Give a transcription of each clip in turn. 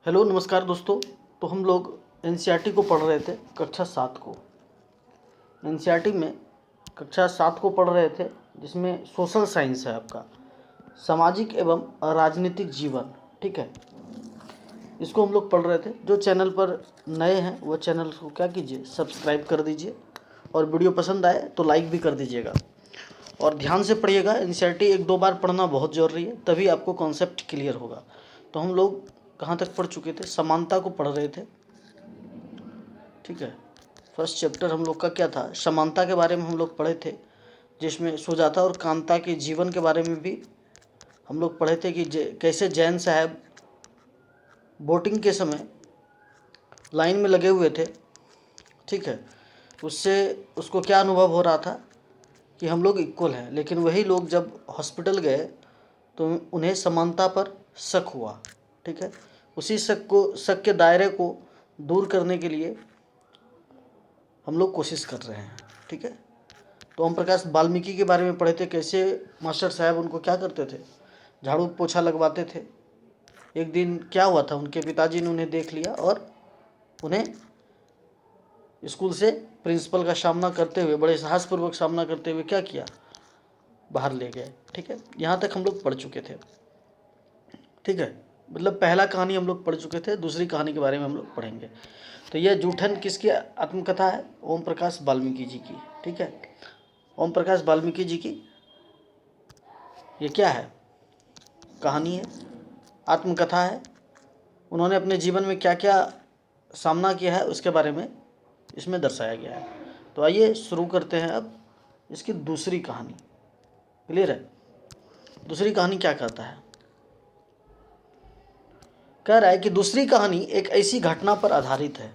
Hello नमस्कार दोस्तों। तो हम लोग एनसीईआरटी को पढ़ रहे थे कक्षा 7 को। एनसीईआरटी में कक्षा 7 को पढ़ रहे थे, जिसमें सोशल साइंस है आपका, सामाजिक एवं राजनीतिक जीवन। ठीक है, इसको हम लोग पढ़ रहे थे। जो चैनल पर नए हैं वो चैनल को क्या कीजिए, सब्सक्राइब कर दीजिए, और वीडियो पसंद आए तो लाइक भी कर दीजिएगा। और ध्यान से पढ़िएगा, एनसीईआरटी 1-2 बार पढ़ना बहुत ज़रूरी है, तभी आपको कॉन्सेप्ट क्लियर होगा। तो हम लोग कहाँ तक पढ़ चुके थे? समानता को पढ़ रहे थे। ठीक है, फर्स्ट चैप्टर हम लोग का क्या था? समानता के बारे में हम लोग पढ़े थे, जिसमें सुजाता और कांता के जीवन के बारे में भी हम लोग पढ़े थे कि कैसे जैन साहब वोटिंग के समय लाइन में लगे हुए थे। ठीक है, उससे उसको क्या अनुभव हो रहा था कि हम लोग इक्वल हैं, लेकिन वही लोग जब हॉस्पिटल गए तो उन्हें समानता पर शक हुआ। ठीक है, उसी शक के दायरे को दूर करने के लिए हम लोग कोशिश कर रहे हैं। ठीक है, तो ओम प्रकाश वाल्मीकि के बारे में पढ़े थे, कैसे मास्टर साहब उनको क्या करते थे, झाड़ू पोछा लगवाते थे। एक दिन क्या हुआ था, उनके पिताजी ने उन्हें देख लिया और उन्हें स्कूल से प्रिंसिपल का सामना करते हुए, बड़े साहसपूर्वक सामना करते हुए क्या किया, बाहर ले गए। ठीक है, यहाँ तक हम लोग पढ़ चुके थे। ठीक है, मतलब पहला कहानी हम लोग पढ़ चुके थे, दूसरी कहानी के बारे में हम लोग पढ़ेंगे। तो यह जूठन किसकी आत्मकथा है? ओम प्रकाश वाल्मीकि जी की। ठीक है, ओम प्रकाश वाल्मीकि जी की ये क्या है? कहानी है, आत्मकथा है। उन्होंने अपने जीवन में क्या क्या सामना किया है उसके बारे में इसमें दर्शाया गया है। तो आइए शुरू करते हैं अब इसकी दूसरी कहानी। क्लियर है? दूसरी कहानी क्या कहता है? कह रहा है कि दूसरी कहानी एक ऐसी घटना पर आधारित है।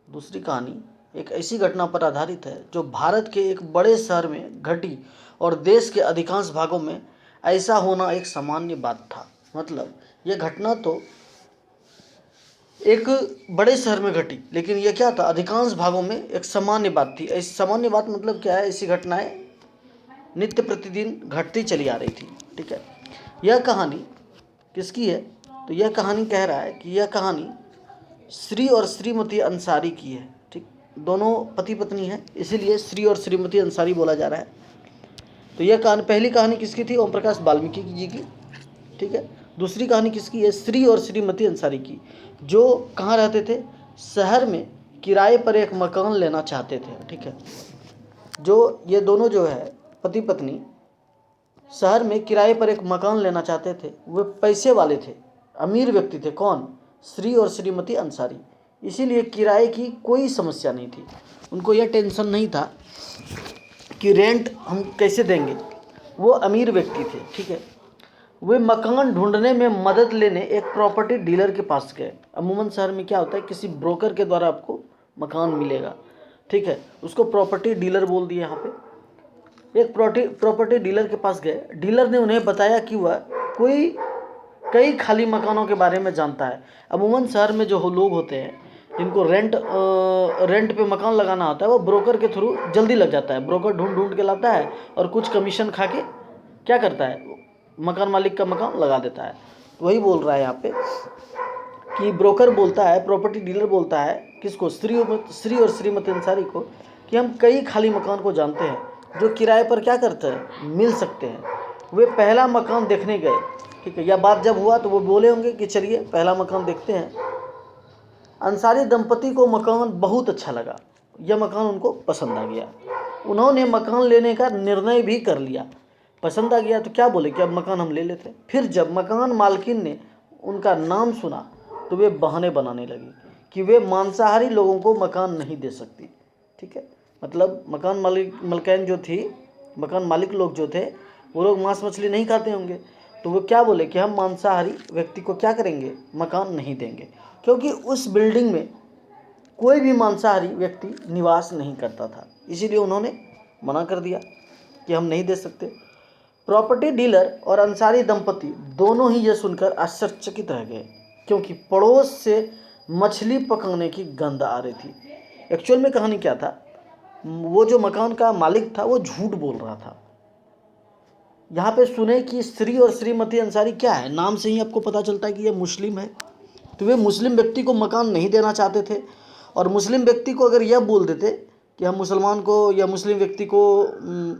दूसरी कहानी एक ऐसी घटना पर आधारित है जो भारत के एक बड़े शहर में घटी और देश के अधिकांश भागों में ऐसा होना एक सामान्य बात था। मतलब यह घटना तो एक बड़े शहर में घटी, लेकिन यह क्या था, अधिकांश भागों में एक सामान्य बात थी। ऐसी सामान्य बात मतलब क्या है? ऐसी घटनाएं नित्य प्रतिदिन घटती चली आ रही थी। ठीक है, यह कहानी किसकी है? तो यह कहानी कह रहा है कि यह कहानी श्री और श्रीमती अंसारी की है। ठीक, दोनों पति पत्नी हैं, इसीलिए श्री और श्रीमती अंसारी बोला जा रहा है। तो यह कहानी, पहली कहानी किसकी थी? ओम प्रकाश वाल्मीकि जी की। ठीक है, दूसरी कहानी किसकी है? श्री और श्रीमती अंसारी की, जो कहाँ रहते थे? शहर में किराए पर एक मकान लेना चाहते थे। ठीक है, जो ये दोनों जो है पति पत्नी शहर में किराए पर एक मकान लेना चाहते थे। वे पैसे वाले थे, अमीर व्यक्ति थे। कौन? श्री और श्रीमती अंसारी। इसीलिए किराए की कोई समस्या नहीं थी, उनको यह टेंशन नहीं था कि रेंट हम कैसे देंगे। वो अमीर व्यक्ति थे। ठीक है, वे मकान ढूंढने में मदद लेने एक प्रॉपर्टी डीलर के पास गए। अमूमन शहर में क्या होता है, किसी ब्रोकर के द्वारा आपको मकान मिलेगा। ठीक है, उसको प्रॉपर्टी डीलर बोल दिए। यहाँ पे एक प्रॉपर्टी डीलर के पास गए। डीलर ने उन्हें बताया कि वह कई खाली मकानों के बारे में जानता है। अमूमन शहर में जो लोग होते हैं जिनको रेंट पे मकान लगाना होता है, वो ब्रोकर के थ्रू जल्दी लग जाता है। ब्रोकर ढूंढ ढूंढ के लाता है और कुछ कमीशन खा के क्या करता है, मकान मालिक का मकान लगा देता है। तो वही बोल रहा है यहाँ पे कि ब्रोकर बोलता है, प्रॉपर्टी डीलर बोलता है किसको? श्री और श्रीमती अंसारी को, कि हम कई खाली मकान को जानते हैं जो किराए पर क्या करते हैं, मिल सकते हैं। वे पहला मकान देखने गए। ठीक है, यह बात जब हुआ तो वो बोले होंगे कि चलिए पहला मकान देखते हैं। अंसारी दंपति को मकान बहुत अच्छा लगा, यह मकान उनको पसंद आ गया। उन्होंने मकान लेने का निर्णय भी कर लिया। पसंद आ गया तो क्या बोले कि अब मकान हम ले लेते हैं। फिर जब मकान मालकिन ने उनका नाम सुना तो वे बहाने बनाने लगी कि वे मांसाहारी लोगों को मकान नहीं दे सकती। ठीक है, मतलब मकान मालिक लोग जो थे, वो लोग मांस मछली नहीं खाते होंगे। तो वो क्या बोले कि हम मांसाहारी व्यक्ति को क्या करेंगे, मकान नहीं देंगे, क्योंकि उस बिल्डिंग में कोई भी मांसाहारी व्यक्ति निवास नहीं करता था। इसीलिए उन्होंने मना कर दिया कि हम नहीं दे सकते। प्रॉपर्टी डीलर और अंसारी दंपति दोनों ही यह सुनकर आश्चर्यचकित रह गए, क्योंकि पड़ोस से मछली पकाने की गंध आ रही थी। एक्चुअल में कहानी क्या था, वो जो मकान का मालिक था वो झूठ बोल रहा था। यहाँ पे सुने कि श्री और श्रीमती अंसारी क्या है, नाम से ही आपको पता चलता है कि ये मुस्लिम है। तो वे मुस्लिम व्यक्ति को मकान नहीं देना चाहते थे, और मुस्लिम व्यक्ति को अगर यह बोल देते कि हम मुसलमान को या मुस्लिम व्यक्ति को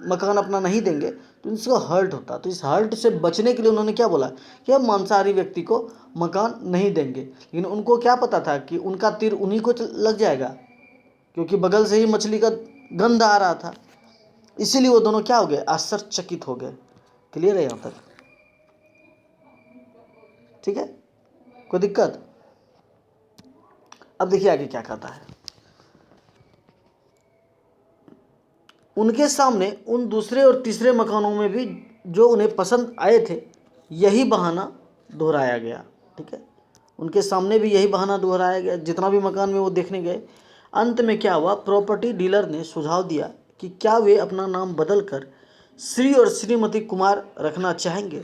मकान अपना नहीं देंगे तो इसको हर्ट होता। तो इस हर्ट से बचने के लिए उन्होंने क्या बोला कि हम मांसाहारी व्यक्ति को मकान नहीं देंगे। लेकिन उनको क्या पता था कि उनका तीर उन्हीं को लग जाएगा, क्योंकि बगल से ही मछली का गंध आ रहा था। इसीलिए वो दोनों क्या हो गए, आश्चर्यचकित हो गए। क्लियर है यहाँ तक? ठीक है, कोई दिक्कत? अब देखिए आगे क्या कहता है। उनके सामने उन दूसरे और तीसरे मकानों में भी जो उन्हें पसंद आए थे यही बहाना दोहराया गया। ठीक है, उनके सामने भी यही बहाना दोहराया गया जितना भी मकान में वो देखने गए। अंत में क्या हुआ, प्रॉपर्टी डीलर ने सुझाव दिया कि क्या वे अपना नाम बदलकर श्री और श्रीमती कुमार रखना चाहेंगे।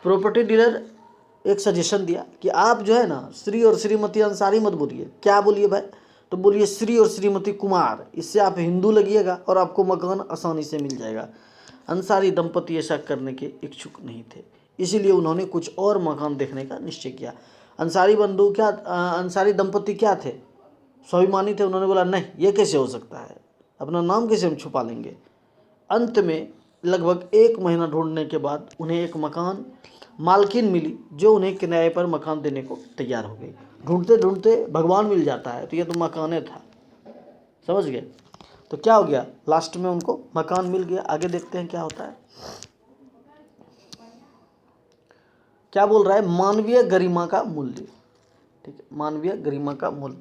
प्रॉपर्टी डीलर एक सजेशन दिया कि आप जो है ना श्री और श्रीमती अंसारी मत बोलिए, क्या बोलिए भाई, तो बोलिए श्री और श्रीमती कुमार। इससे आप हिंदू लगिएगा और आपको मकान आसानी से मिल जाएगा। अंसारी दंपति ऐसा करने के इच्छुक नहीं थे, इसीलिए उन्होंने कुछ और मकान देखने का निश्चय किया। अंसारी दंपति क्या थे, स्वाभिमानी थे। उन्होंने बोला नहीं, ये कैसे हो सकता है, अपना नाम कैसे हम छुपा लेंगे। अंत में लगभग 1 महीना ढूंढने के बाद उन्हें एक मकान मालकिन मिली जो उन्हें किराए पर मकान देने को तैयार हो गई। ढूंढते ढूंढते भगवान मिल जाता है, तो ये तो मकाने था, समझ गए। तो क्या हो गया, लास्ट में उनको मकान मिल गया। आगे देखते हैं क्या होता है। क्या बोल रहा है, मानवीय गरिमा का मूल्य। ठीक है, मानवीय गरिमा का मूल्य।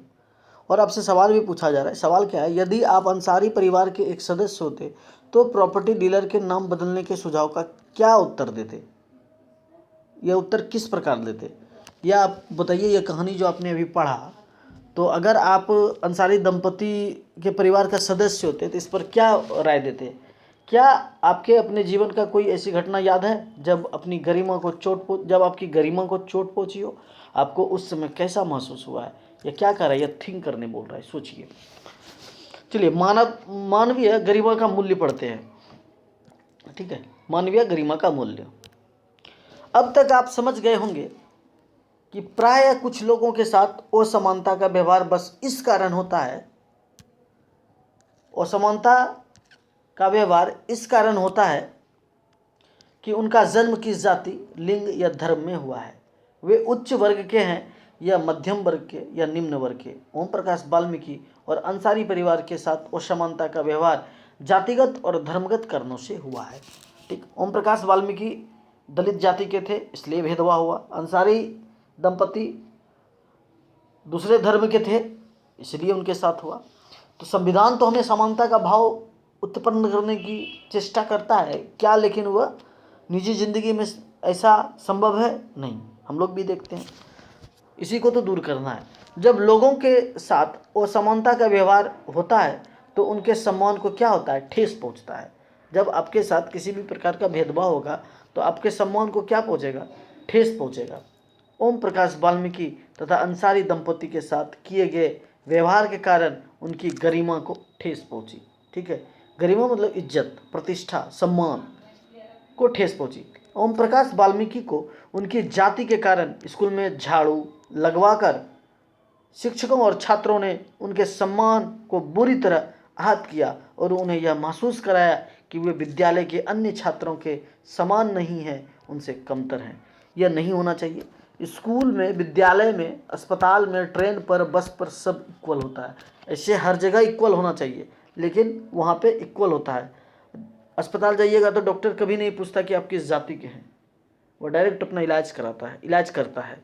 और आपसे सवाल भी पूछा जा रहा है। सवाल क्या है, यदि आप अंसारी परिवार के एक सदस्य होते तो प्रॉपर्टी डीलर के नाम बदलने के सुझाव का क्या उत्तर देते? यह उत्तर किस प्रकार देते, या आप बताइए। यह कहानी जो आपने अभी पढ़ा, तो अगर आप अंसारी दंपति के परिवार का सदस्य होते तो इस पर क्या राय देते? क्या आपके अपने जीवन का कोई ऐसी घटना याद है जब आपकी गरिमा को चोट पहुंची हो? आपको उस समय कैसा महसूस हुआ है, या क्या कर रहा है, या थिंक करने बोल रहा है, सोचिए। चलिए, मानवीय गरिमा का मूल्य पढ़ते हैं। ठीक है, मानवीय गरिमा का मूल्य। अब तक आप समझ गए होंगे कि प्राय कुछ लोगों के साथ असमानता का व्यवहार बस इस कारण होता है, असमानता का व्यवहार इस कारण होता है कि उनका जन्म किस जाति, लिंग या धर्म में हुआ है। वे उच्च वर्ग के हैं या मध्यम वर्ग के या निम्न वर्ग के। ओम प्रकाश वाल्मीकि और अंसारी परिवार के साथ असमानता का व्यवहार जातिगत और धर्मगत कारणों से हुआ है। ठीक, ओम प्रकाश वाल्मीकि दलित जाति के थे, इसलिए भेदभाव हुआ। अंसारी दंपति दूसरे धर्म के थे, इसलिए उनके साथ हुआ। तो संविधान तो हमें समानता का भाव उत्पन्न करने की चेष्टा करता है क्या, लेकिन वह निजी जिंदगी में ऐसा संभव है नहीं। हम लोग भी देखते हैं, इसी को तो दूर करना है। जब लोगों के साथ असमानता का व्यवहार होता है तो उनके सम्मान को क्या होता है, ठेस पहुंचता है। जब आपके साथ किसी भी प्रकार का भेदभाव होगा तो आपके सम्मान को क्या पहुंचेगा, ठेस पहुंचेगा। ओम प्रकाश वाल्मीकि तथा अंसारी दंपति के साथ किए गए व्यवहार के कारण उनकी गरिमा को ठेस पहुंची। ठीक है, गरिमा मतलब इज्जत, प्रतिष्ठा, सम्मान को ठेस पहुंची। ओम प्रकाश वाल्मीकि को उनकी जाति के कारण स्कूल में झाड़ू लगवाकर शिक्षकों और छात्रों ने उनके सम्मान को बुरी तरह आहत किया और उन्हें यह महसूस कराया कि वे विद्यालय के अन्य छात्रों के समान नहीं हैं, उनसे कमतर हैं। यह नहीं होना चाहिए। स्कूल में, विद्यालय में, अस्पताल में, ट्रेन पर, बस पर सब इक्वल होता है। ऐसे हर जगह इक्वल होना चाहिए, लेकिन वहाँ पे इक्वल होता है। अस्पताल जाइएगा तो डॉक्टर कभी नहीं पूछता कि आप किस जाति के हैं, वो डायरेक्ट अपना इलाज करता है।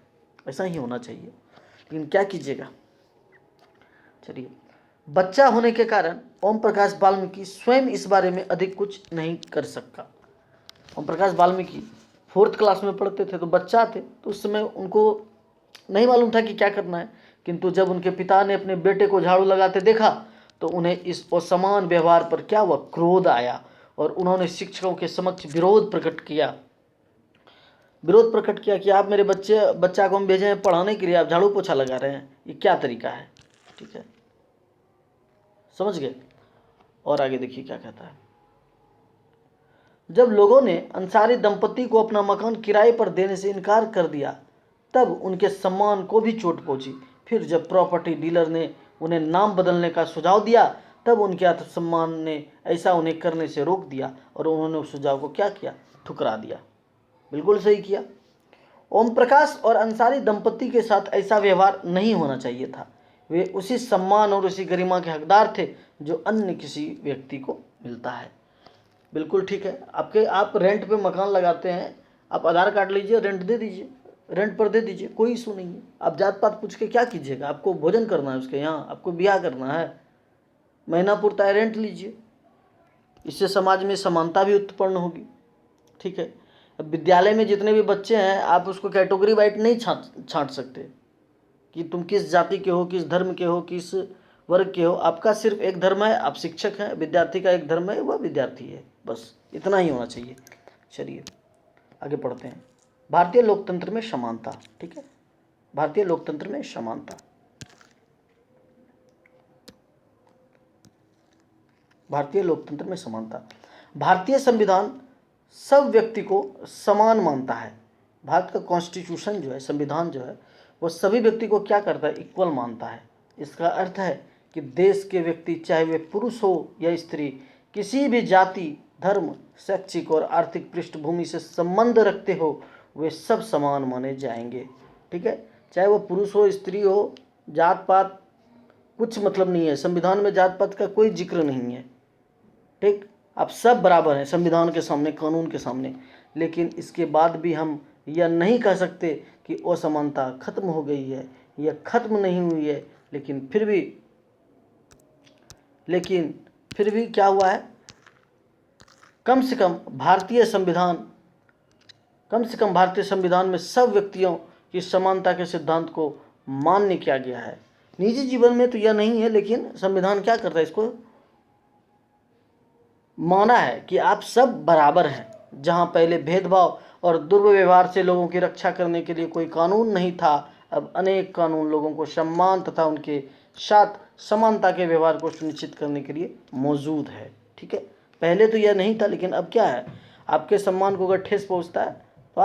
ऐसा ही होना चाहिए, लेकिन क्या कीजिएगा। चलिए, बच्चा होने के कारण ओम प्रकाश वाल्मीकि स्वयं इस बारे में अधिक कुछ नहीं कर सकता। ओम प्रकाश वाल्मीकि 4th क्लास में पढ़ते थे, तो बच्चा थे, तो उस समय उनको नहीं मालूम था कि क्या करना है। किंतु जब उनके पिता ने अपने बेटे को झाड़ू लगाते देखा तो उन्हें इस असमान व्यवहार पर क्या हुआ, क्रोध आया, और उन्होंने शिक्षकों के समक्ष विरोध प्रकट किया कि आप मेरे बच्चा को हम भेजे हैं पढ़ाने के लिए, आप झाड़ू पोछा लगा रहे हैं, ये क्या तरीका है। ठीक है, समझ गए। और आगे देखिए क्या कहता है। जब लोगों ने अंसारी दंपति को अपना मकान किराए पर देने से इनकार कर दिया तब उनके सम्मान को भी चोट पहुंची। फिर जब प्रॉपर्टी डीलर ने उन्हें नाम बदलने का सुझाव दिया, तब उनके आत्मसम्मान ने ऐसा उन्हें करने से रोक दिया और उन्होंने उस सुझाव को क्या किया, ठुकरा दिया। बिल्कुल सही किया। ओम प्रकाश और अंसारी दंपति के साथ ऐसा व्यवहार नहीं होना चाहिए था। वे उसी सम्मान और उसी गरिमा के हकदार थे जो अन्य किसी व्यक्ति को मिलता है। बिल्कुल ठीक है। आप रेंट पे मकान लगाते हैं, आप आधार कार्ड लीजिए, रेंट दे दीजिए, रेंट पर दे दीजिए, कोई इशू नहीं है। आप जात पात पूछ के क्या कीजिएगा, आपको भोजन करना है उसके यहाँ, आपको ब्याह करना है, महीना पूरता है, रेंट लीजिए। इससे समाज में समानता भी उत्पन्न होगी। ठीक है। अब विद्यालय में जितने भी बच्चे हैं, आप उसको कैटेगरी वाइज नहीं छांट सकते कि तुम किस जाति के हो, किस धर्म के हो, किस वर्ग के हो। आपका सिर्फ एक धर्म है, आप शिक्षक हैं, विद्यार्थी का एक धर्म है, वह विद्यार्थी है, बस इतना ही होना चाहिए। चलिए आगे पढ़ते हैं। भारतीय लोकतंत्र में समानता। ठीक है, भारतीय लोकतंत्र में समानता। भारतीय लोकतंत्र में समानता। भारतीय संविधान सब व्यक्ति को समान मानता है। भारत का कॉन्स्टिट्यूशन जो है, संविधान जो है, वो सभी व्यक्ति को क्या करता है, इक्वल मानता है। इसका अर्थ है कि देश के व्यक्ति, चाहे वे पुरुष हो या स्त्री, किसी भी जाति, धर्म, शैक्षिक और आर्थिक पृष्ठभूमि से संबंध रखते हो, वे सब समान माने जाएंगे। ठीक है, चाहे वो पुरुष हो, स्त्री हो, जात पात कुछ मतलब नहीं है। संविधान में जात पात का कोई जिक्र नहीं है। ठीक, आप सब बराबर हैं संविधान के सामने, कानून के सामने। लेकिन इसके बाद भी हम यह नहीं कह सकते कि असमानता खत्म हो गई है, यह खत्म नहीं हुई है। लेकिन फिर भी क्या हुआ है, कम से कम भारतीय संविधान में सब व्यक्तियों की समानता के सिद्धांत को मान्य किया गया है। निजी जीवन में तो यह नहीं है, लेकिन संविधान क्या करता है, इसको माना है कि आप सब बराबर हैं। जहां पहले भेदभाव और दुर्व्यवहार से लोगों की रक्षा करने के लिए कोई कानून नहीं था, अब अनेक कानून लोगों को सम्मान तथा उनके साथ समानता के व्यवहार को सुनिश्चित करने के लिए मौजूद है। ठीक है, पहले तो यह नहीं था, लेकिन अब क्या है, आपके सम्मान को अगर ठेस पहुंचता है तो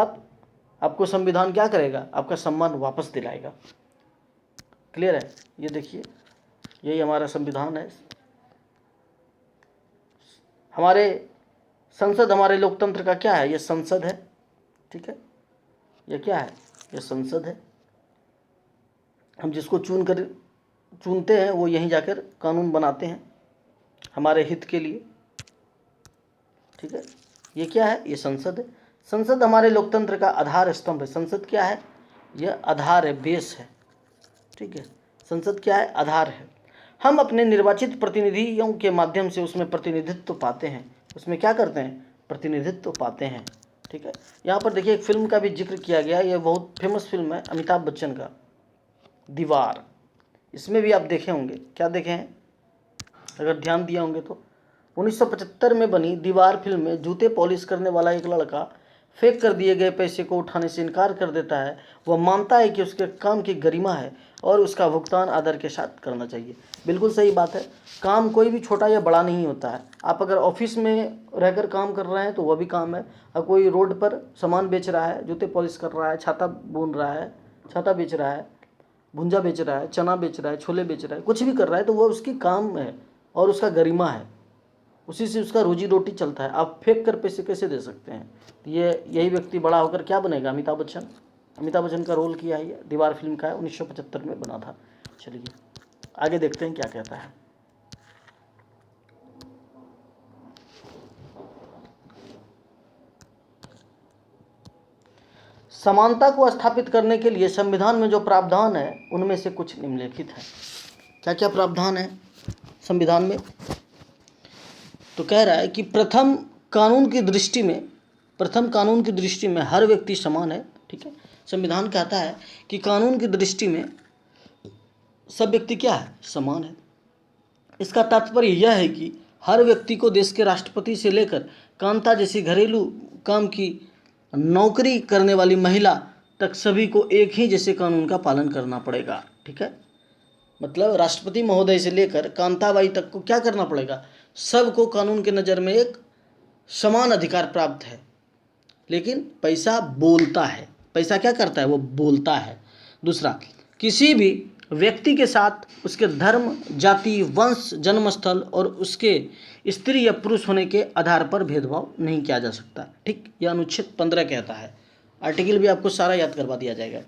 आपको संविधान क्या करेगा, आपका सम्मान वापस दिलाएगा। क्लियर है? ये देखिए, यही हमारा संविधान है। हमारे संसद, हमारे लोकतंत्र का क्या है, ये संसद है। ठीक है, ये क्या है, ये संसद है। हम जिसको चुनते हैं वो यहीं जाकर कानून बनाते हैं हमारे हित के लिए। ठीक है, ये क्या है, ये संसद है। संसद हमारे लोकतंत्र का आधार स्तंभ है। संसद क्या है, यह आधार है, बेस है। ठीक है, संसद क्या है, आधार है। हम अपने निर्वाचित प्रतिनिधियों के माध्यम से उसमें प्रतिनिधित्व पाते हैं। उसमें क्या करते हैं, प्रतिनिधित्व पाते हैं। ठीक है, यहाँ पर देखिए एक फिल्म का भी जिक्र किया गया है। यह बहुत फेमस फिल्म है अमिताभ बच्चन का, दीवार। इसमें भी आप देखे होंगे, क्या देखे हैं, अगर ध्यान दिया होंगे तो 1975 में बनी दीवार फिल्म में जूते पॉलिश करने वाला एक लड़का फेंक कर दिए गए पैसे को उठाने से इनकार कर देता है। वह मानता है कि उसके काम की गरिमा है और उसका भुगतान आदर के साथ करना चाहिए। बिल्कुल सही बात है। काम कोई भी छोटा या बड़ा नहीं होता है। आप अगर ऑफिस में रहकर काम कर रहे हैं तो वह भी काम है, और कोई रोड पर सामान बेच रहा है, जूते पॉलिश कर रहा है, छाता बुन रहा है, छाता बेच रहा है, भुंजा बेच रहा है, चना बेच रहा है, छोले बेच रहा है, कुछ भी कर रहा है, तो वह उसकी काम है और उसका गरिमा है, उसी से उसका रोजी रोटी चलता है। आप फेंक कर पैसे कैसे दे सकते हैं? यही व्यक्ति बड़ा होकर क्या बनेगा, अमिताभ बच्चन। अमिताभ बच्चन का रोल किया है, ये दीवार फिल्म का है, 1975 में बना था। चलिए आगे देखते हैं क्या कहता है। समानता को स्थापित करने के लिए संविधान में जो प्रावधान है उनमें से कुछ निम्नलिखित है। क्या क्या प्रावधान है संविधान में? तो कह रहा है कि प्रथम कानून की दृष्टि में हर व्यक्ति समान है। ठीक है, संविधान कहता है कि कानून की दृष्टि में सब व्यक्ति क्या है, समान है। इसका तात्पर्य यह है कि हर व्यक्ति को देश के राष्ट्रपति से लेकर कांता जैसी घरेलू काम की नौकरी करने वाली महिला तक सभी को एक ही जैसे कानून का पालन करना पड़ेगा। ठीक है, मतलब राष्ट्रपति महोदय से लेकर कांताबाई तक को क्या करना पड़ेगा, सबको कानून के नज़र में एक समान अधिकार प्राप्त है। लेकिन पैसा बोलता है, पैसा क्या करता है, वो बोलता है। दूसरा, किसी भी व्यक्ति के साथ उसके धर्म, जाति, वंश, जन्मस्थल और उसके स्त्री या पुरुष होने के आधार पर भेदभाव नहीं किया जा सकता। ठीक, यह अनुच्छेद 15 कहता है। आर्टिकल भी आपको सारा याद करवा दिया जाएगा।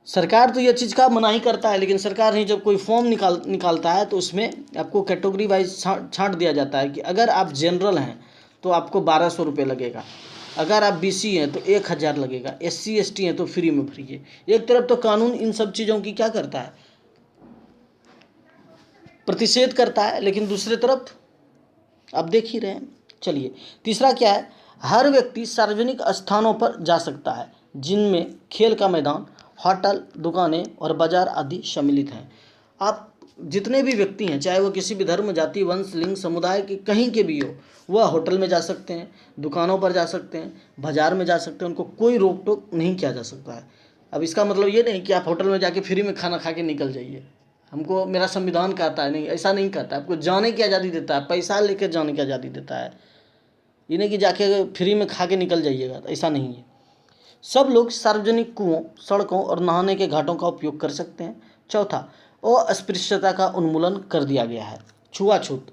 सरकार तो यह चीज़ का मना ही करता है, लेकिन सरकार ही जब कोई फॉर्म निकालता है तो उसमें आपको कैटेगरी वाइज छांट दिया जाता है कि अगर आप जनरल हैं तो आपको 1200 रुपये लगेगा, अगर आप बीसी हैं तो 1000 लगेगा, SC ST हैं तो फ्री में फ्री है। एक तरफ तो कानून इन सब चीज़ों की क्या करता है, प्रतिषेध करता है, लेकिन दूसरी तरफ आप देख ही रहे हैं। चलिए, तीसरा क्या है, हर व्यक्ति सार्वजनिक स्थानों पर जा सकता है जिनमें खेल का मैदान, होटल, दुकानें और बाजार आदि सम्मिलित हैं। आप जितने भी व्यक्ति हैं, चाहे वो किसी भी धर्म, जाति, वंश, लिंग, समुदाय के कहीं के भी हो, वह होटल में जा सकते हैं, दुकानों पर जा सकते हैं, बाजार में जा सकते हैं, उनको कोई रोक टोक नहीं किया जा सकता है। अब इसका मतलब ये नहीं कि आप होटल में जाके फ्री में खाना खा के निकल जाइए, हमको मेरा संविधान कहता है, नहीं, ऐसा नहीं कहता। आपको जाने की आज़ादी देता है, पैसा लेकर जाने की आज़ादी देता है, ये नहीं कि जाके फ्री में खा के निकल जाइएगा, तो ऐसा नहीं है। सब लोग सार्वजनिक कुओं, सड़कों और नहाने के घाटों का उपयोग कर सकते हैं। चौथा, अस्पृश्यता का उन्मूलन कर दिया गया है। छुआछूत,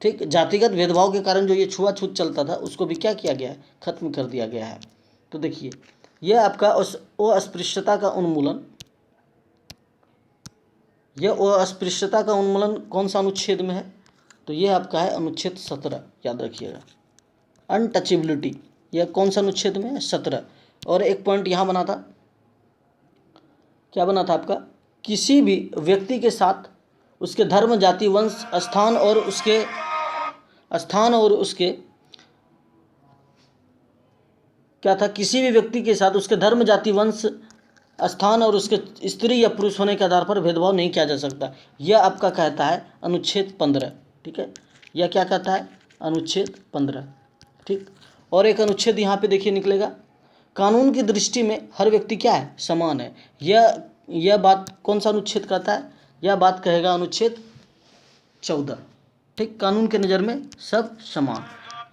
ठीक, जातिगत भेदभाव के कारण जो ये छुआछूत चलता था उसको भी क्या किया गया है, खत्म कर दिया गया है। तो देखिए, यह आपका अस्पृश्यता का उन्मूलन, यह अस्पृश्यता का उन्मूलन कौन सा अनुच्छेद में है, तो यह आपका है अनुच्छेद 17, याद रखिएगा। अनटचेबिलिटी, यह कौन सा अनुच्छेद में है, 17। और एक पॉइंट यहाँ बना था, क्या बना था आपका, किसी भी व्यक्ति के साथ उसके धर्म, जाति, वंश, स्थान और उसके क्या था, किसी भी व्यक्ति के साथ उसके धर्म, जाति, वंश, स्थान और उसके स्त्री या पुरुष होने के आधार पर भेदभाव नहीं किया जा सकता। यह आपका कहता है अनुच्छेद 15। ठीक है, यह क्या कहता है, अनुच्छेद 15। ठीक, और एक अनुच्छेद यहाँ पे देखिए निकलेगा, कानून की दृष्टि में हर व्यक्ति क्या है, समान है। यह बात कौन सा अनुच्छेद कहता है, यह बात कहेगा अनुच्छेद 14। ठीक, कानून के नज़र में सब समान,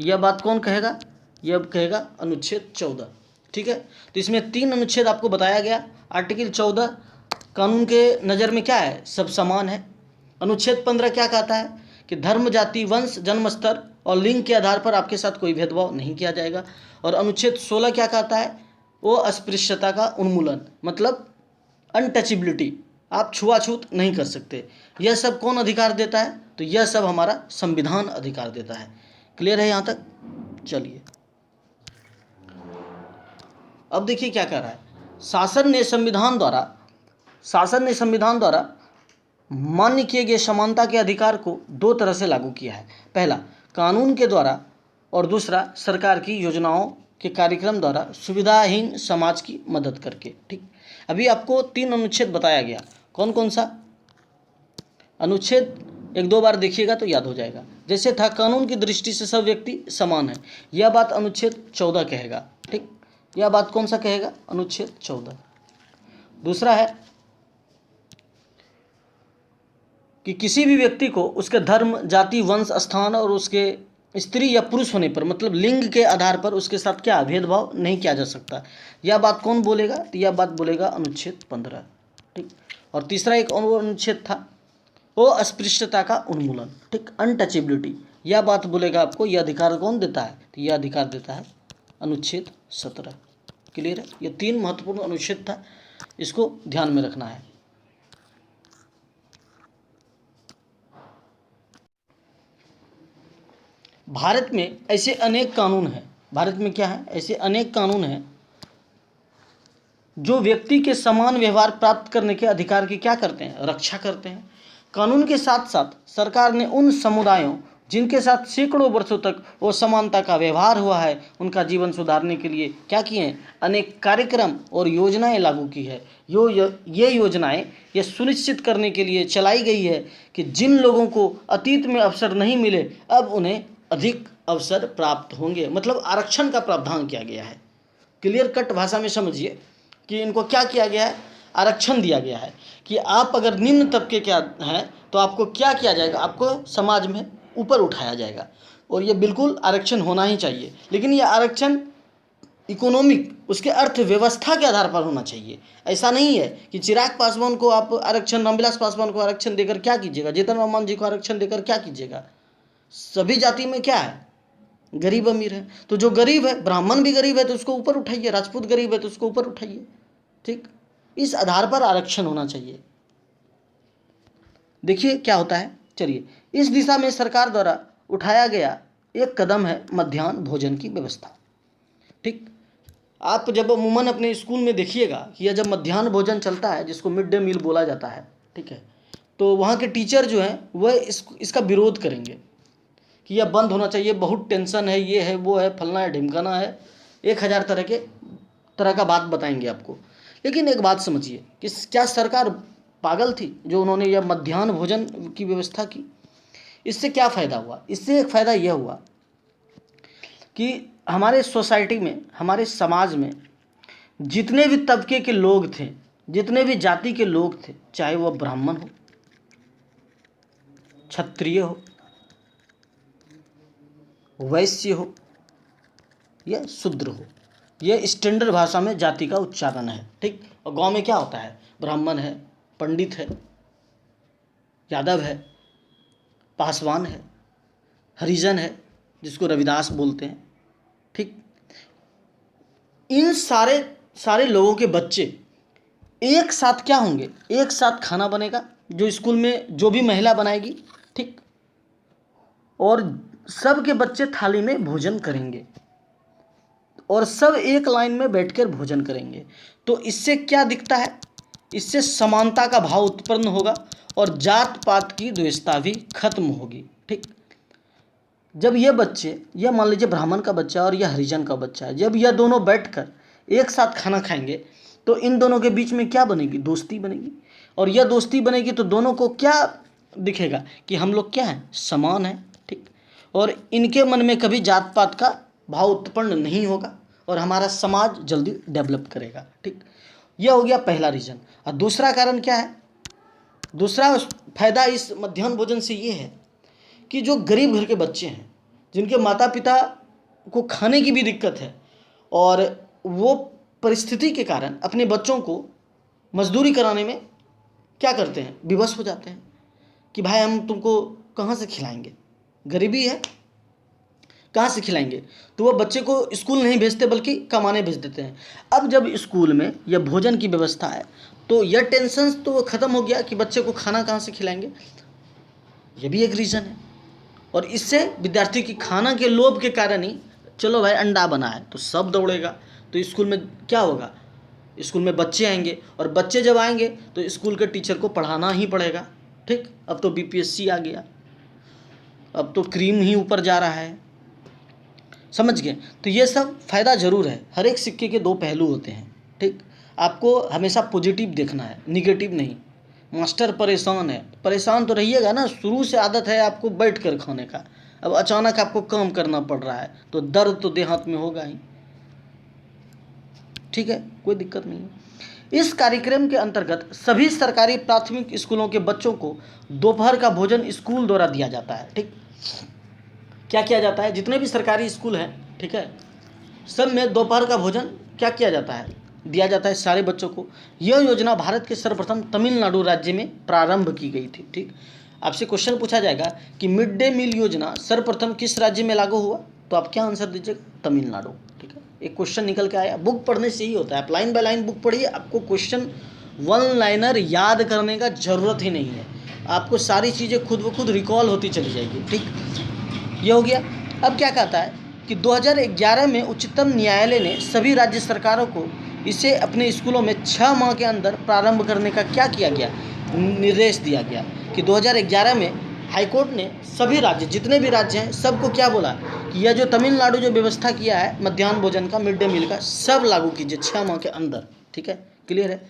यह बात कौन कहेगा, यह कहेगा अनुच्छेद 14। ठीक है, तो इसमें 3 अनुच्छेद आपको बताया गया। आर्टिकल 14 कानून के नज़र में क्या है, सब समान है। अनुच्छेद 15 क्या कहता है कि धर्म, जाति, वंश, जन्म स्तर और लिंग के आधार पर आपके साथ कोई भेदभाव नहीं किया जाएगा। और अनुच्छेद 16 क्या कहता है, वो अस्पृश्यता का उन्मूलन, मतलब अनटचेबिलिटी, आप छुआछूत नहीं कर सकते। यह सब कौन अधिकार देता है, तो यह सब हमारा संविधान अधिकार देता है। क्लियर है यहाँ तक? चलिए, अब देखिए क्या कह रहा है, शासन ने संविधान द्वारा मान्य किए गए समानता के अधिकार को 2 तरह से लागू किया है। पहला, कानून के द्वारा, और दूसरा, सरकार की योजनाओं के कार्यक्रम द्वारा सुविधाहीन समाज की मदद करके। ठीक, अभी आपको 3 अनुच्छेद बताया गया, कौन कौन सा अनुच्छेद, 1-2 बार देखिएगा तो याद हो जाएगा। जैसे था, कानून की दृष्टि से सब व्यक्ति समान है, यह बात अनुच्छेद 14 कहेगा। ठीक, यह बात कौन सा कहेगा, अनुच्छेद 14। दूसरा है कि किसी भी व्यक्ति को उसके धर्म, जाति, वंश, स्थान और उसके स्त्री या पुरुष होने पर, मतलब लिंग के आधार पर उसके साथ क्या भेदभाव नहीं किया जा सकता। यह बात कौन बोलेगा, तो यह बात बोलेगा अनुच्छेद 15। ठीक, और तीसरा एक और अनुच्छेद था, वो अस्पृश्यता का उन्मूलन। ठीक, अनटचेबिलिटी, यह बात बोलेगा आपको, यह अधिकार कौन देता है, तो यह अधिकार देता है अनुच्छेद 17। क्लियर है? ये 3 महत्वपूर्ण अनुच्छेद था, इसको ध्यान में रखना है। भारत में ऐसे अनेक कानून हैं, भारत में क्या है, ऐसे अनेक कानून हैं जो व्यक्ति के समान व्यवहार प्राप्त करने के अधिकार की क्या करते हैं, रक्षा करते हैं। कानून के साथ साथ सरकार ने उन समुदायों जिनके साथ सैकड़ों वर्षों तक वो समानता का व्यवहार हुआ है, उनका जीवन सुधारने के लिए क्या किए हैं, अनेक कार्यक्रम और योजनाएं लागू की है। ये योजनाएं ये सुनिश्चित करने के लिए चलाई गई है कि जिन लोगों को अतीत में अवसर नहीं मिले, अब उन्हें अधिक अवसर प्राप्त होंगे, मतलब आरक्षण का प्रावधान किया गया है। क्लियर कट भाषा में समझिए कि इनको क्या किया गया है, आरक्षण दिया गया है कि आप अगर निम्न तबके के हैं तो आपको क्या किया जाएगा, आपको समाज में ऊपर उठाया जाएगा। और ये बिल्कुल आरक्षण होना ही चाहिए, लेकिन ये आरक्षण इकोनॉमिक, उसके अर्थव्यवस्था के आधार पर होना चाहिए। ऐसा नहीं है कि चिराग पासवान को आप आरक्षण, रामविलास पासवान को आरक्षण देकर क्या कीजिएगा, जीतन राम मांझी को आरक्षण देकर क्या कीजिएगा। सभी जाति में क्या है, गरीब अमीर है। तो जो गरीब है, ब्राह्मण भी गरीब है तो उसको ऊपर उठाइए, राजपूत गरीब है तो उसको ऊपर उठाइए। ठीक, इस आधार पर आरक्षण होना चाहिए। देखिए क्या होता है। चलिए, इस दिशा में सरकार द्वारा उठाया गया एक कदम है मध्याह्न भोजन की व्यवस्था। ठीक, आप जब अमूमन अपने स्कूल में देखिएगा कि यह जब मध्याह्न भोजन चलता है, जिसको मिड डे मील बोला जाता है, ठीक है, तो वहाँ के टीचर जो हैं वह इसका विरोध करेंगे कि यह बंद होना चाहिए, बहुत टेंशन है, ये है, वो है, फलना है, ढिमकाना है, 1000 तरह का बात बताएंगे आपको। लेकिन एक बात समझिए कि क्या सरकार पागल थी जो उन्होंने यह मध्याह्न भोजन की व्यवस्था की? इससे क्या फ़ायदा हुआ? इससे एक फ़ायदा यह हुआ कि हमारे सोसाइटी में, हमारे समाज में जितने भी तबके के लोग थे, जितने भी जाति के लोग थे, चाहे वह ब्राह्मण हो, क्षत्रिय हो, वैश्य हो या शूद्र हो, यह स्टैंडर्ड भाषा में जाति का उच्चारण है। ठीक, और गांव में क्या होता है, ब्राह्मण है, पंडित है, यादव है, पासवान है, हरिजन है जिसको रविदास बोलते हैं। ठीक, इन सारे लोगों के बच्चे एक साथ क्या होंगे, एक साथ खाना बनेगा, जो स्कूल में जो भी महिला बनाएगी, ठीक, और सब के बच्चे थाली में भोजन करेंगे और सब एक लाइन में बैठकर भोजन करेंगे। तो इससे क्या दिखता है, इससे समानता का भाव उत्पन्न होगा और जात पात की द्वेषता भी खत्म होगी। ठीक, जब ये बच्चे, यह मान लीजिए ब्राह्मण का बच्चा और यह हरिजन का बच्चा है, जब यह दोनों बैठकर एक साथ खाना खाएंगे तो इन दोनों के बीच में क्या बनेगी, दोस्ती बनेगी। और यह दोस्ती बनेगी तो दोनों को क्या दिखेगा कि हम लोग क्या हैं, समान हैं। ठीक, और इनके मन में कभी जात पात का भाव उत्पन्न नहीं होगा और हमारा समाज जल्दी डेवलप करेगा। ठीक, यह हो गया पहला रीजन। और दूसरा कारण क्या है, दूसरा फायदा इस मध्याह्न भोजन से ये है कि जो गरीब घर के बच्चे हैं, जिनके माता पिता को खाने की भी दिक्कत है और वो परिस्थिति के कारण अपने बच्चों को मजदूरी कराने में क्या करते हैं, विवश हो जाते हैं कि भाई हम तुमको कहाँ से खिलाएंगे, गरीबी है, कहाँ से खिलाएंगे। तो वो बच्चे को स्कूल नहीं भेजते बल्कि कमाने भेज देते हैं। अब जब स्कूल में यह भोजन की व्यवस्था है तो यह टेंशन तो ख़त्म हो गया कि बच्चे को खाना कहाँ से खिलाएंगे, यह भी एक रीज़न है। और इससे विद्यार्थी की खाना के लोभ के कारण ही, चलो भाई अंडा बना है तो सब दौड़ेगा, तो स्कूल में क्या होगा, स्कूल में बच्चे आएंगे और बच्चे जब आएंगे तो स्कूल के टीचर को पढ़ाना ही पड़ेगा। ठीक, अब तो बीपीएससी आ गया, अब तो क्रीम ही ऊपर जा रहा है, समझ गए। तो ये सब फायदा जरूर है, हर एक सिक्के के दो पहलू होते हैं। ठीक, आपको हमेशा पॉजिटिव देखना है, निगेटिव नहीं। मास्टर परेशान है, परेशान तो रहिएगा ना, शुरू से आदत है आपको बैठ कर खाने का, अब अचानक आपको काम करना पड़ रहा है तो दर्द तो देह हाथ में होगा ही। ठीक है, कोई दिक्कत नहीं है। इस कार्यक्रम के अंतर्गत सभी सरकारी प्राथमिक स्कूलों के बच्चों को दोपहर का भोजन स्कूल द्वारा दिया जाता है। ठीक, क्या किया जाता है, जितने भी सरकारी स्कूल हैं, ठीक है, सब में दोपहर का भोजन क्या किया जाता है, दिया जाता है सारे बच्चों को। यह योजना भारत के सर्वप्रथम तमिलनाडु राज्य में प्रारंभ की गई थी। ठीक, आपसे क्वेश्चन पूछा जाएगा कि मिड डे मील योजना सर्वप्रथम किस राज्य में लागू हुआ, तो आप क्या आंसर दीजिए, तमिलनाडु। ठीक है, एक क्वेश्चन निकल के आया, बुक पढ़ने से ही होता है, आप लाइन बाय लाइन बुक पढ़िए, आपको क्वेश्चन वन लाइनर याद करने का जरूरत ही नहीं है, आपको सारी चीज़ें खुद ब खुद रिकॉल होती चली जाएगी। ठीक, ये हो गया। अब क्या कहता है कि 2011 में उच्चतम न्यायालय ने सभी राज्य सरकारों को इसे अपने स्कूलों में 6 माह के अंदर प्रारंभ करने का क्या किया गया, निर्देश दिया गया कि 2011 में हाईकोर्ट ने सभी राज्य, जितने भी राज्य हैं, सबको क्या बोला कि यह जो तमिलनाडु जो व्यवस्था किया है मध्याह्न भोजन का, मिड डे मील का, सब लागू कीजिए 6 माह के अंदर। ठीक है, क्लियर है।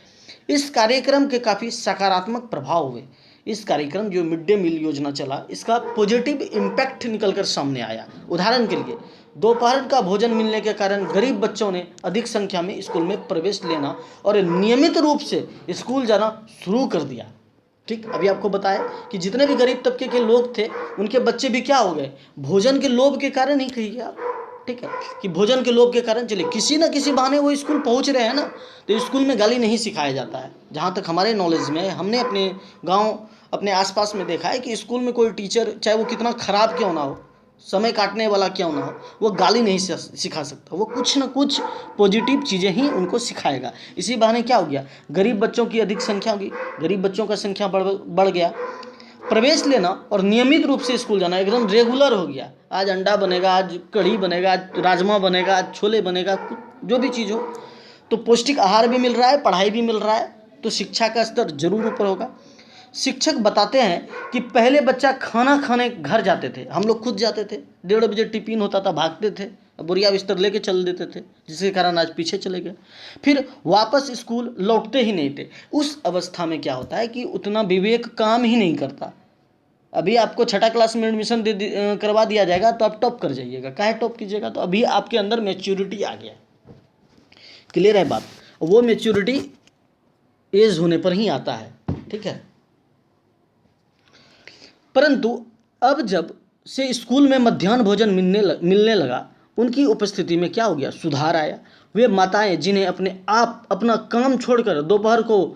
इस कार्यक्रम के काफ़ी सकारात्मक प्रभाव हुए। इस कार्यक्रम जो मिड डे मील योजना चला, इसका पॉजिटिव इम्पैक्ट निकलकर सामने आया। उदाहरण के लिए दोपहर का भोजन मिलने के कारण गरीब बच्चों ने अधिक संख्या में स्कूल में प्रवेश लेना और नियमित रूप से स्कूल जाना शुरू कर दिया। ठीक, अभी आपको बताया कि जितने भी गरीब तबके के लोग थे उनके बच्चे भी क्या हो गए, भोजन के लोभ के कारण ही कहिए आप। ठीक है, कि भोजन के लोभ के कारण चलिए किसी न किसी बहाने वो स्कूल पहुंच रहे हैं ना, तो स्कूल में गाली नहीं सिखाया जाता है। जहाँ तक हमारे नॉलेज में है, हमने अपने गांव अपने आसपास में देखा है कि स्कूल में कोई टीचर चाहे वो कितना खराब क्यों ना हो, समय काटने वाला क्यों ना हो, वो गाली नहीं सिखा सकता। वो कुछ ना कुछ पॉजिटिव चीज़ें ही उनको सिखाएगा। इसी बहाने क्या हो गया, गरीब बच्चों की अधिक संख्या होगी, गरीब बच्चों का संख्या बढ़ गया, प्रवेश लेना और नियमित रूप से स्कूल जाना एकदम रेगुलर हो गया। आज अंडा बनेगा, आज कढ़ी बनेगा, आज राजमा बनेगा, आज छोले बनेगा, जो भी चीज़ हो, तो पौष्टिक आहार भी मिल रहा है, पढ़ाई भी मिल रहा है, तो शिक्षा का स्तर जरूर ऊपर होगा। शिक्षक बताते हैं कि पहले बच्चा खाना खाने घर जाते थे, हम लोग खुद जाते थे, 1:30 बजे टिफिन होता था, भागते थे, बोरिया बिस्तर लेके चल देते थे, जिसके कारण आज पीछे चले गए। फिर वापस स्कूल लौटते ही नहीं थे। उस अवस्था में क्या होता है कि उतना विवेक काम ही नहीं करता। अभी आपको 6ठा क्लास में एडमिशन करवा दिया जाएगा तो आप टॉप कर जाइएगा। काहे टॉप कीजिएगा, तो अभी आपके अंदर मैच्योरिटी आ गया। क्लियर है बात, वो मैच्योरिटी एज होने पर ही आता है, ठीक है। परंतु अब जब से स्कूल में मध्याह्न भोजन मिलने लगा, उनकी उपस्थिति में क्या हो गया, सुधार आया। वे माताएं जिन्हें अपना काम छोड़कर दोपहर को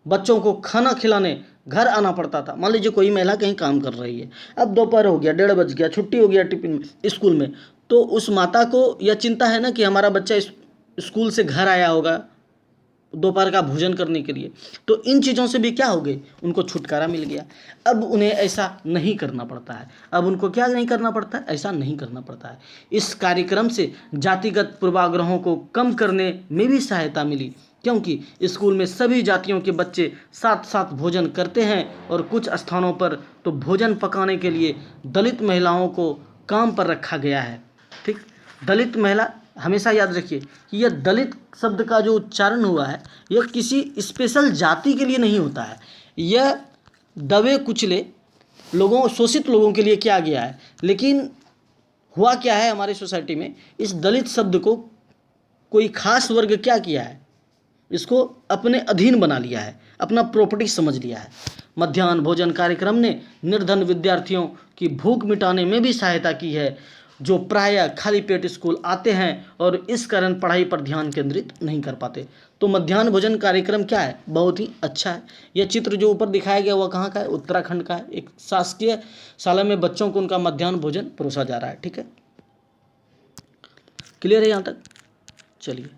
बच्चों को खाना खिलाने घर आना पड़ता था, मान लीजिए कोई महिला कहीं काम कर रही है, अब दोपहर हो गया, 1:30 बज गया, छुट्टी हो गया टिफिन में स्कूल में, तो उस माता को यह चिंता है ना कि हमारा बच्चा स्कूल से घर आया होगा दोपहर का भोजन करने के लिए। तो इन चीज़ों से भी क्या हो गई, उनको छुटकारा मिल गया। अब उन्हें ऐसा नहीं करना पड़ता है। अब उनको क्या नहीं करना पड़ता है, ऐसा नहीं करना पड़ता है। इस कार्यक्रम से जातिगत पूर्वाग्रहों को कम करने में भी सहायता मिली, क्योंकि स्कूल में सभी जातियों के बच्चे साथ साथ भोजन करते हैं और कुछ स्थानों पर तो भोजन पकाने के लिए दलित महिलाओं को काम पर रखा गया है। ठीक, दलित महिला, हमेशा याद रखिए कि यह दलित शब्द का जो उच्चारण हुआ है, यह किसी स्पेशल जाति के लिए नहीं होता है। यह दबे कुचले लोगों, शोषित लोगों के लिए किया गया है। लेकिन हुआ क्या है हमारी सोसाइटी में, इस दलित शब्द को कोई खास वर्ग क्या किया है, इसको अपने अधीन बना लिया है, अपना प्रॉपर्टी समझ लिया है। मध्याह्न भोजन कार्यक्रम ने निर्धन विद्यार्थियों की भूख मिटाने में भी सहायता की है, जो प्रायः खाली पेट स्कूल आते हैं और इस कारण पढ़ाई पर ध्यान केंद्रित नहीं कर पाते। तो मध्याह्न भोजन कार्यक्रम क्या है, बहुत ही अच्छा है। यह चित्र जो ऊपर दिखाया गया वह कहाँ का है, उत्तराखंड का है। एक शासकीय शाला में बच्चों को उनका मध्याह्न भोजन परोसा जा रहा है। ठीक है, क्लियर है यहाँ तक। चलिए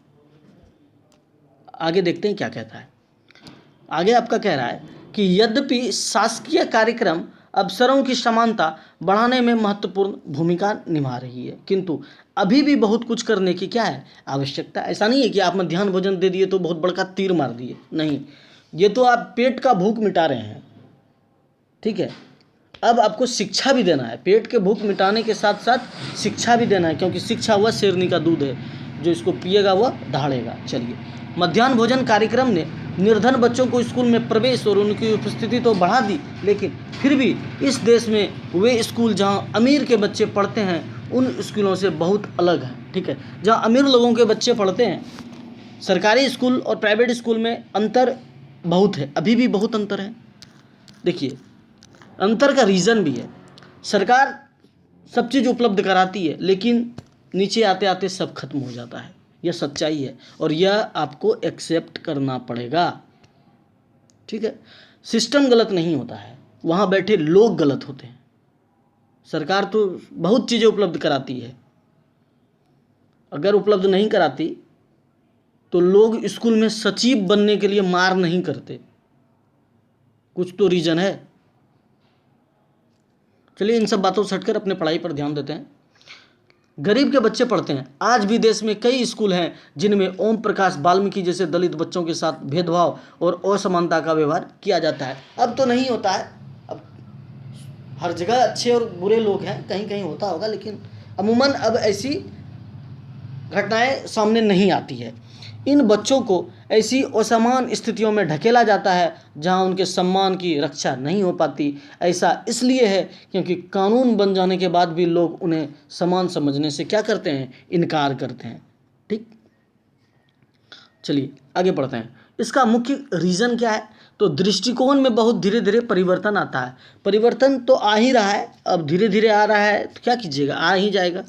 आगे देखते हैं क्या कहता है। आगे आपका कह रहा है कि यद्यपि शासकीय कार्यक्रम अवसरों की समानता बढ़ाने में महत्वपूर्ण भूमिका निभा रही है, किंतु अभी भी बहुत कुछ करने की क्या है, आवश्यकता। ऐसा नहीं है कि आप मध्याह्न भोजन दे दिए तो बहुत बड़का तीर मार दिए, नहीं, ये तो आप पेट का भूख मिटा रहे हैं। ठीक है, अब आपको शिक्षा भी देना है। पेट के भूख मिटाने के साथ साथ शिक्षा भी देना है, क्योंकि शिक्षा वह शेरनी का दूध है, जो इसको पिएगा वह दहाड़ेगा। चलिए, मध्याह्न भोजन कार्यक्रम ने निर्धन बच्चों को स्कूल में प्रवेश और उनकी उपस्थिति तो बढ़ा दी, लेकिन फिर भी इस देश में वे स्कूल जहां अमीर के बच्चे पढ़ते हैं उन स्कूलों से बहुत अलग है। ठीक है, जहां अमीर लोगों के बच्चे पढ़ते हैं, सरकारी स्कूल और प्राइवेट स्कूल में अंतर बहुत है, अभी भी बहुत अंतर है। देखिए, अंतर का रीज़न भी है, सरकार सब चीज़ उपलब्ध कराती है, लेकिन नीचे आते आते सब खत्म हो जाता है। यह सच्चाई है और यह आपको एक्सेप्ट करना पड़ेगा। ठीक है, सिस्टम गलत नहीं होता है, वहाँ बैठे लोग गलत होते हैं। सरकार तो बहुत चीज़ें उपलब्ध कराती है, अगर उपलब्ध नहीं कराती तो लोग स्कूल में सचिव बनने के लिए मार नहीं करते, कुछ तो रीज़न है। चलिए इन सब बातों से हटकर अपने पढ़ाई पर ध्यान देते हैं। गरीब के बच्चे पढ़ते हैं। आज भी देश में कई स्कूल हैं जिनमें ओम प्रकाश वाल्मीकि जैसे दलित बच्चों के साथ भेदभाव और असमानता का व्यवहार किया जाता है। अब तो नहीं होता है, अब हर जगह अच्छे और बुरे लोग हैं, कहीं कहीं होता होगा, लेकिन अमूमन अब ऐसी घटनाएं सामने नहीं आती है। इन बच्चों को ऐसी असमान स्थितियों में ढकेला जाता है जहां उनके सम्मान की रक्षा नहीं हो पाती। ऐसा इसलिए है क्योंकि कानून बन जाने के बाद भी लोग उन्हें समान समझने से क्या करते हैं, इनकार करते हैं। ठीक, चलिए आगे बढ़ते हैं। इसका मुख्य रीज़न क्या है, तो दृष्टिकोण में बहुत धीरे धीरे परिवर्तन आता है। परिवर्तन तो आ ही रहा है, अब धीरे धीरे आ रहा है, तो क्या कीजिएगा, आ ही जाएगा।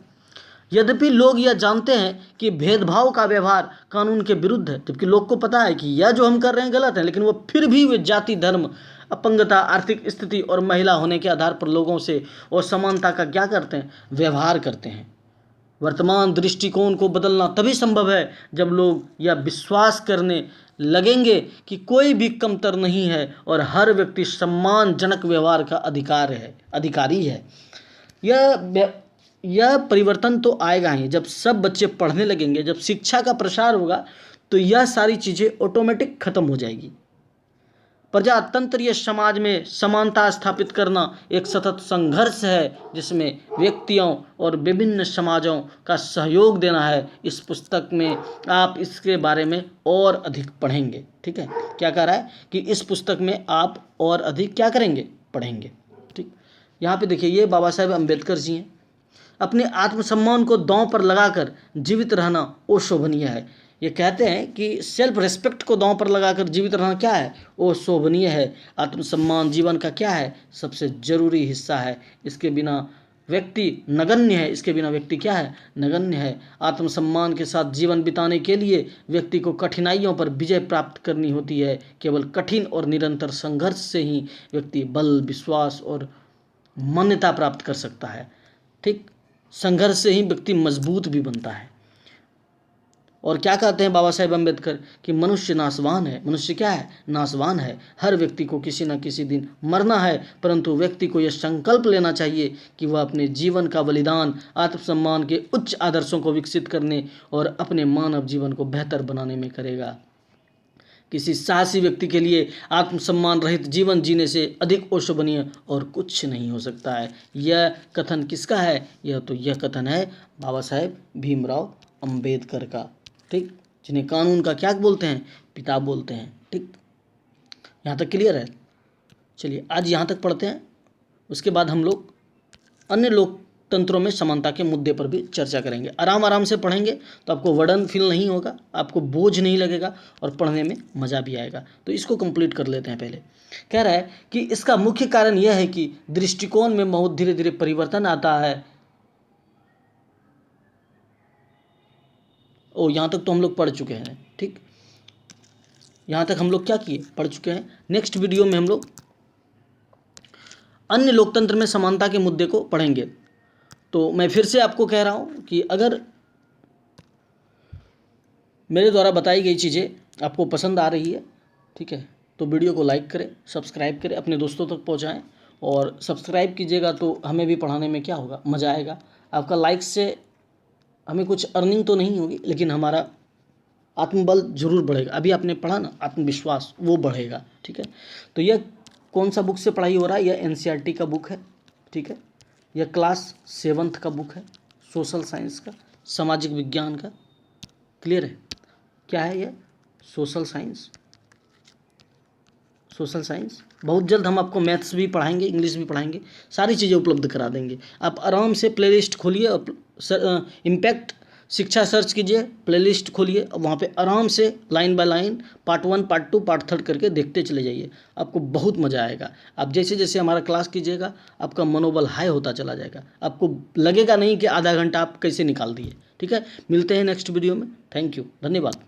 यद्यपि लोग यह जानते हैं कि भेदभाव का व्यवहार कानून के विरुद्ध है, जबकि लोग को पता है कि यह जो हम कर रहे हैं गलत है, लेकिन वो फिर भी वे जाति, धर्म, अपंगता, आर्थिक स्थिति और महिला होने के आधार पर लोगों से और समानता का क्या करते हैं, व्यवहार करते हैं। वर्तमान दृष्टिकोण को बदलना तभी संभव है जब लोग यह विश्वास करने लगेंगे कि कोई भी कमतर नहीं है और हर व्यक्ति सम्मानजनक व्यवहार का अधिकारी है। यह परिवर्तन तो आएगा ही जब सब बच्चे पढ़ने लगेंगे, जब शिक्षा का प्रसार होगा तो यह सारी चीज़ें ऑटोमेटिक खत्म हो जाएगी। प्रजातंत्रीय समाज में समानता स्थापित करना एक सतत संघर्ष है जिसमें व्यक्तियों और विभिन्न समाजों का सहयोग देना है। इस पुस्तक में आप इसके बारे में और अधिक पढ़ेंगे। ठीक है, क्या कह रहा है कि इस पुस्तक में आप और अधिक क्या करेंगे, पढ़ेंगे। ठीक, यहाँ पे देखिए ये बाबा साहेब अम्बेडकर जी हैं। अपने आत्मसम्मान को दांव पर लगाकर जीवित रहना अशोभनीय है। ये कहते हैं कि सेल्फ रिस्पेक्ट को दांव पर लगाकर जीवित रहना क्या है, वो शोभनीय है। आत्मसम्मान जीवन का क्या है, सबसे जरूरी हिस्सा है। इसके बिना व्यक्ति नगण्य है, इसके बिना व्यक्ति क्या है, नगण्य है। आत्मसम्मान के साथ जीवन बिताने के लिए व्यक्ति को कठिनाइयों पर विजय प्राप्त करनी होती है। केवल कठिन और निरंतर संघर्ष से ही व्यक्ति बल, विश्वास और मान्यता प्राप्त कर सकता है। ठीक, संघर्ष से ही व्यक्ति मजबूत भी बनता है। और क्या कहते हैं बाबा साहेब अम्बेडकर कि मनुष्य नाशवान है। मनुष्य क्या है, नाशवान है। हर व्यक्ति को किसी न किसी दिन मरना है, परंतु व्यक्ति को यह संकल्प लेना चाहिए कि वह अपने जीवन का बलिदान आत्मसम्मान के उच्च आदर्शों को विकसित करने और अपने मानव जीवन को बेहतर बनाने में करेगा। किसी साहसी व्यक्ति के लिए आत्मसम्मान रहित जीवन जीने से अधिक अशोभनीय और कुछ नहीं हो सकता है। यह कथन किसका है, यह कथन है बाबा साहेब भीमराव अंबेडकर का। ठीक, जिन्हें कानून का क्या बोलते हैं, पिता बोलते हैं। ठीक, यहाँ तक क्लियर है। चलिए आज यहाँ तक पढ़ते हैं, उसके बाद हम लोग अन्य लोकतंत्रों में समानता के मुद्दे पर भी चर्चा करेंगे। आराम से पढ़ेंगे तो आपको वर्डन फील नहीं होगा, आपको बोझ नहीं लगेगा और पढ़ने में मज़ा भी आएगा। तो इसको कंप्लीट कर लेते हैं। पहले कह रहा है कि इसका मुख्य कारण यह है कि दृष्टिकोण में बहुत धीरे धीरे परिवर्तन आता है। यहाँ तक तो हम लोग पढ़ चुके हैं। ठीक, यहाँ तक हम लोग क्या किए, पढ़ चुके हैं। नेक्स्ट वीडियो में हम लोग अन्य लोकतंत्र में समानता के मुद्दे को पढ़ेंगे। तो मैं फिर से आपको कह रहा हूँ कि अगर मेरे द्वारा बताई गई चीज़ें आपको पसंद आ रही है, ठीक है, तो वीडियो को लाइक करें, सब्सक्राइब करें, अपने दोस्तों तक पहुँचाएँ। और सब्सक्राइब कीजिएगा तो हमें भी पढ़ाने में क्या होगा, मज़ा आएगा। आपका लाइक से हमें कुछ अर्निंग तो नहीं होगी, लेकिन हमारा आत्मबल जरूर बढ़ेगा। अभी आपने पढ़ा ना, आत्मविश्वास, वो बढ़ेगा। ठीक है, तो यह कौन सा बुक से पढ़ाई हो रहा है, यह एनसीईआरटी का बुक है। ठीक है, यह क्लास 7th का बुक है, सोशल साइंस का, सामाजिक विज्ञान का। क्लियर है, क्या है यह, सोशल साइंस। बहुत जल्द हम आपको मैथ्स भी पढ़ाएंगे, इंग्लिश भी पढ़ाएंगे, सारी चीज़ें उपलब्ध करा देंगे। आप आराम से प्लेलिस्ट खोलिए, इम्पैक्ट शिक्षा सर्च कीजिए, प्लेलिस्ट खोलिए, वहाँ पे आराम से line by line part 1, part 2, part 3 करके देखते चले जाइए। आपको बहुत मज़ा आएगा। आप जैसे जैसे हमारा क्लास कीजिएगा आपका मनोबल हाई होता चला जाएगा। आपको लगेगा नहीं कि आधा घंटा आप कैसे निकाल दिए। ठीक है, मिलते हैं नेक्स्ट वीडियो में। थैंक यू, धन्यवाद।